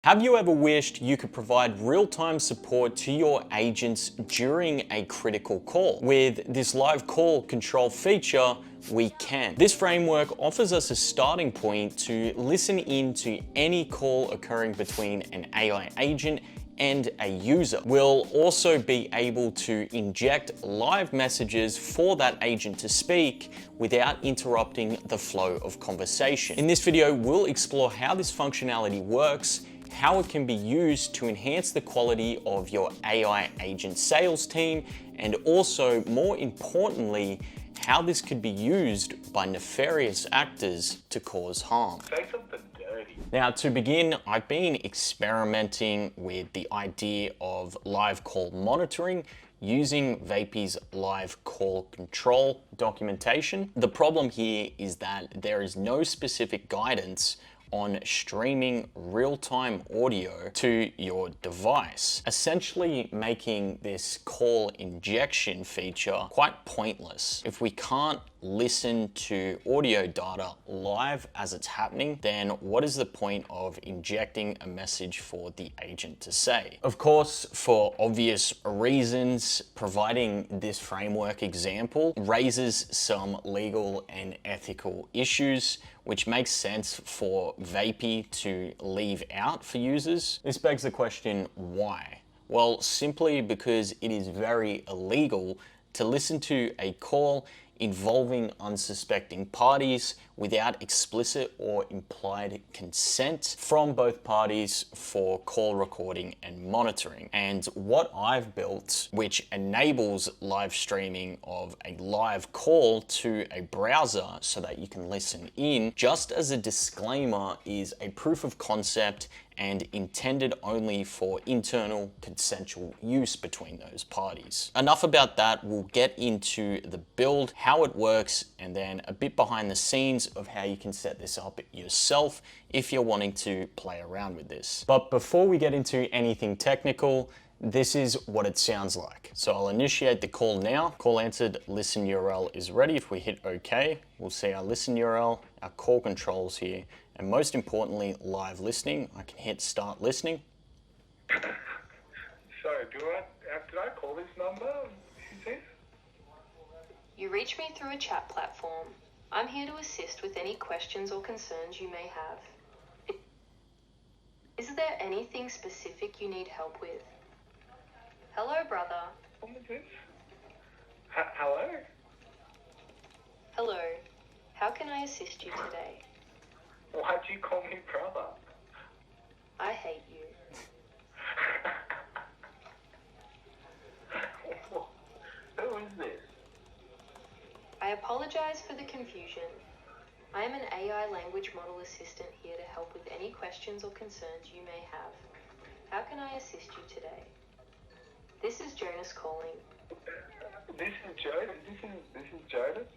Have you ever wished you could provide real-time support to your agents during a critical call? With this live call control feature, we can. This framework offers us a starting point to listen in to any call occurring between an AI agent and a user. We'll also be able to inject live messages for that agent to speak without interrupting the flow of conversation. In this video, we'll explore how this functionality works, how it can be used to enhance the quality of your AI agent sales team, and also, more importantly, how this could be used by nefarious actors to cause harm. Say something dirty. Now, to begin, I've been experimenting with the idea of live call monitoring using VAPI's live call control documentation. The problem here is that there is no specific guidance on streaming real-time audio to your device, essentially making this call injection feature quite pointless. If we can't listen to audio data live as it's happening, then what is the point of injecting a message for the agent to say? Of course, for obvious reasons, providing this framework example raises some legal and ethical issues, which makes sense for VAPI to leave out for users. This begs the question, why? Well, simply because it is very illegal to listen to a call involving unsuspecting parties without explicit or implied consent from both parties for call recording and monitoring. And what I've built, which enables live streaming of a live call to a browser so that you can listen in, just as a disclaimer, is a proof of concept and intended only for internal consensual use between those parties. Enough about that. We'll get into the build, how it works, and then a bit behind the scenes of how you can set this up yourself if you're wanting to play around with this. But before we get into anything technical, this is what it sounds like. So I'll initiate the call now. Call answered, listen URL is ready. If we hit OK, we'll see our listen URL, our call controls here, and most importantly, live listening. I can hit start listening. Sorry, did I call this number? Who's this? You reach me through a chat platform. I'm here to assist with any questions or concerns you may have. Is there anything specific you need help with? Hello, brother. What is this? Hello? Hello. How can I assist you today? Why'd you call me brother? I hate you. Who is this? I apologize for the confusion. I am an AI language model assistant here to help with any questions or concerns you may have. How can I assist you today? This is Jonas calling. This is Jonas? This is Jonas?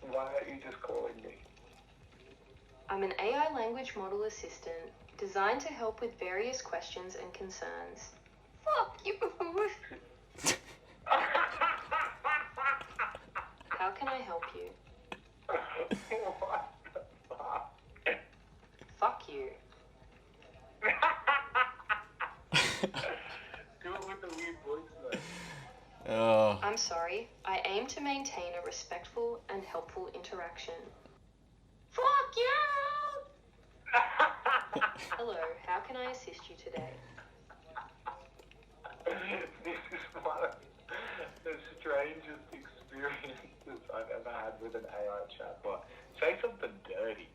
Why aren't you just calling me? I'm an AI language model assistant designed to help with various questions and concerns. Fuck you! How can I help you? What the fuck? Fuck you. Do it with the weird voice though. I'm sorry. I aim to maintain a respectful and helpful interaction. Fuck you! Hello, how can I assist you today? This is one of the strangest experiences I've ever had with an AI chatbot. Say something dirty.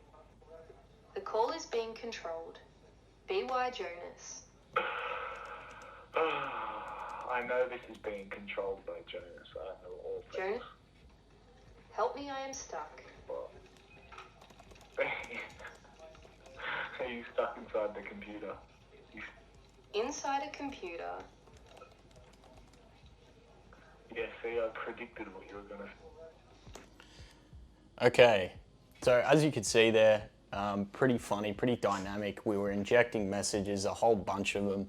The call is being controlled. BY Jonas. I know this is being controlled by Jonas. I know all things. Jonas? Help me, I am stuck. What? Are you stuck inside the computer? Inside a computer. Yeah, see, I predicted what you were going to say. Okay, so as you can see there, pretty funny, pretty dynamic. We were injecting messages, a whole bunch of them.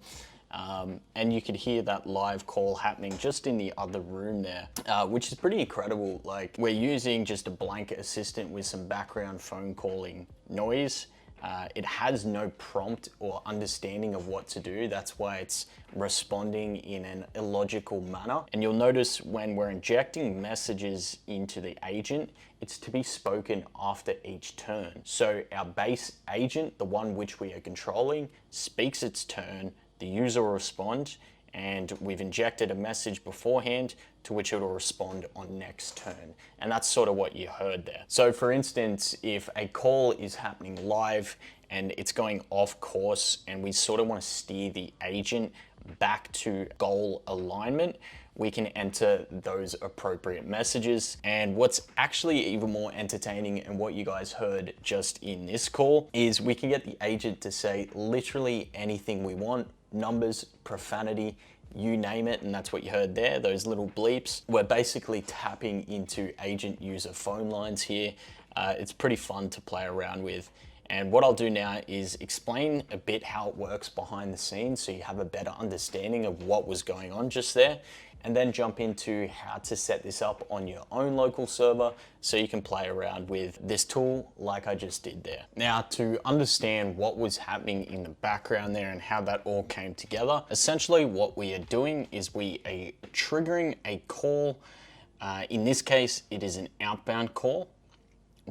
And you could hear that live call happening just in the other room there, which is pretty incredible. Like, we're using just a blanket assistant with some background phone calling noise, it has no prompt or understanding of what to do. That's why it's responding in an illogical manner. And you'll notice when we're injecting messages into the agent, it's to be spoken after each turn. So our base agent, the one which we are controlling, speaks its turn, the user will respond, and we've injected a message beforehand to which it will respond on next turn. And that's sort of what you heard there. So for instance, if a call is happening live and it's going off course and we sort of want to steer the agent back to goal alignment, we can enter those appropriate messages. And what's actually even more entertaining and what you guys heard just in this call is we can get the agent to say literally anything we want, numbers, profanity, you name it, and that's what you heard there, those little bleeps. We're basically tapping into agent user phone lines here. It's pretty fun to play around with. And what I'll do now is explain a bit how it works behind the scenes so you have a better understanding of what was going on just there, and then jump into how to set this up on your own local server so you can play around with this tool like I just did there. Now, to understand what was happening in the background there and how that all came together, essentially what we are doing is we are triggering a call. In this case, it is an outbound call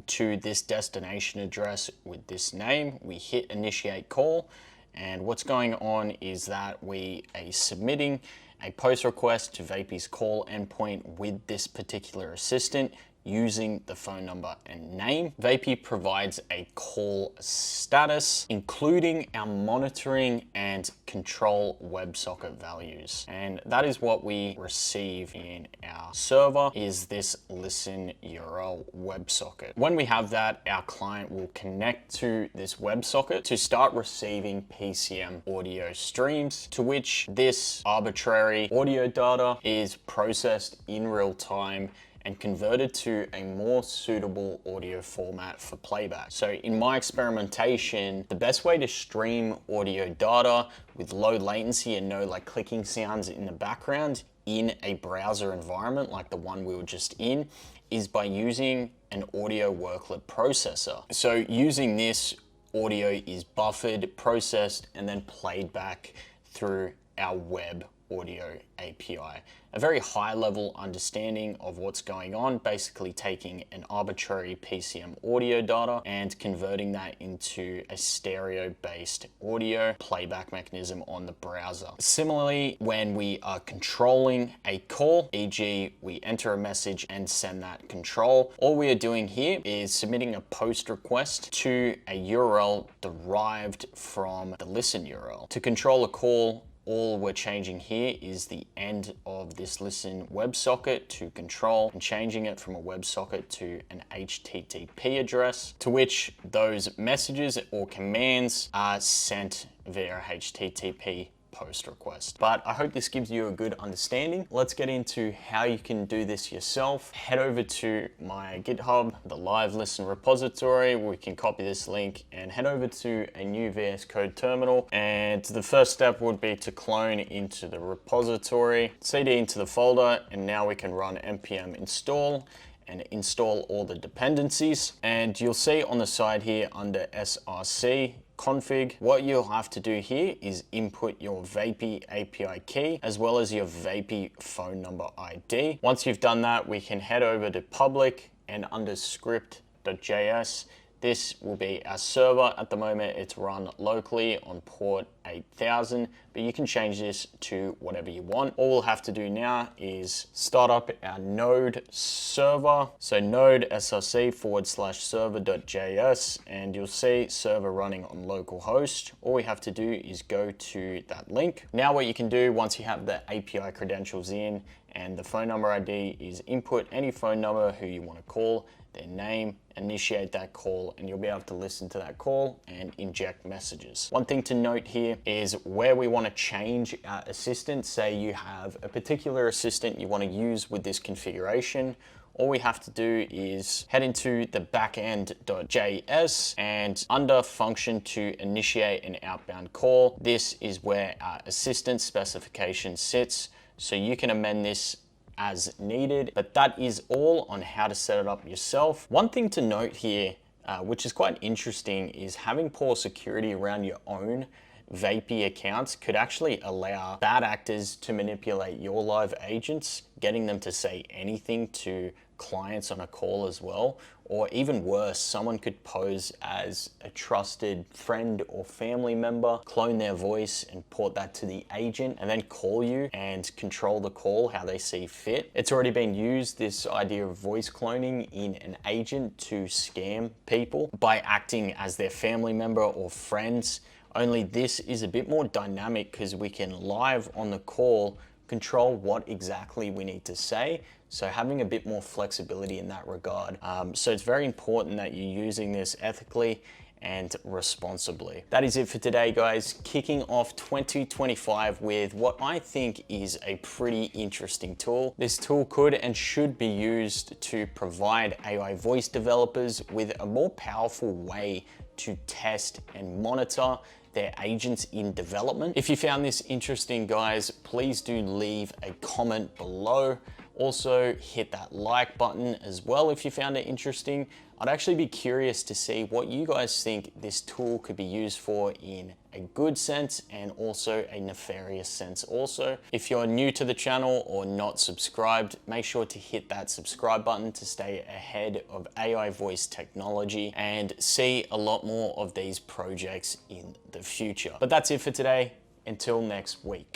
to this destination address with this name. We hit initiate call, and what's going on is that we are submitting a post request to VAPI's call endpoint with this particular assistant using the phone number and name. VAPI provides a call status, including our monitoring and control WebSocket values. And that is what we receive in our server, is this listen URL WebSocket. When we have that, our client will connect to this WebSocket to start receiving PCM audio streams, to which this arbitrary audio data is processed in real time and converted to a more suitable audio format for playback. So in my experimentation, the best way to stream audio data with low latency and no like clicking sounds in the background in a browser environment like the one we were just in is by using an audio worklet processor. So using this, audio is buffered, processed, and then played back through our web audio API. A very high level understanding of what's going on, basically taking an arbitrary PCM audio data and converting that into a stereo based audio playback mechanism on the browser. Similarly, when we are controlling a call, e.g. we enter a message and send that control, all we are doing here is submitting a post request to a URL derived from the listen URL. To control a call, all we're changing here is the end of this listen WebSocket to control, and changing it from a WebSocket to an HTTP address, to which those messages or commands are sent via HTTP post request. But I hope this gives you a good understanding. Let's get into how you can do this yourself. Head over to my GitHub, the live listen repository. We can copy this link and head over to a new VS Code terminal. And the first step would be to clone into the repository, CD into the folder, and now we can run npm install and install all the dependencies. And you'll see on the side here under src config, what you'll have to do here is input your VAPI API key as well as your VAPI phone number ID. Once you've done that, we can head over to public, and under script.js, this will be our server. At the moment, it's run locally on port 8000, but you can change this to whatever you want. All we'll have to do now is start up our node server. So node src/server.js, and you'll see server running on localhost. All we have to do is go to that link. Now what you can do once you have the API credentials in and the phone number ID is input any phone number who you want to call, their name, initiate that call, and you'll be able to listen to that call and inject messages. One thing to note here is where we want to change our assistant. Say you have a particular assistant you want to use with this configuration. All we have to do is head into the backend.js, and under function to initiate an outbound call, this is where our assistant specification sits. So you can amend this as needed, but that is all on how to set it up yourself. One thing to note here, which is quite interesting, is having poor security around your own VAPI accounts could actually allow bad actors to manipulate your live agents, getting them to say anything to clients on a call as well. Or even worse, someone could pose as a trusted friend or family member, clone their voice and port that to the agent, and then call you and control the call how they see fit. It's already been used, this idea of voice cloning, in an agent to scam people by acting as their family member or friends. Only this is a bit more dynamic because we can live on the call control what exactly we need to say. So having a bit more flexibility in that regard. So it's very important that you're using this ethically and responsibly. That is it for today, guys. Kicking off 2025 with what I think is a pretty interesting tool. This tool could and should be used to provide AI voice developers with a more powerful way to test and monitor their agents in development. If you found this interesting, guys, please do leave a comment below. Also, hit that like button as well if you found it interesting. I'd actually be curious to see what you guys think this tool could be used for in a good sense and also a nefarious sense also. If you're new to the channel or not subscribed, make sure to hit that subscribe button to stay ahead of AI voice technology and see a lot more of these projects in the future. But that's it for today. Until next week.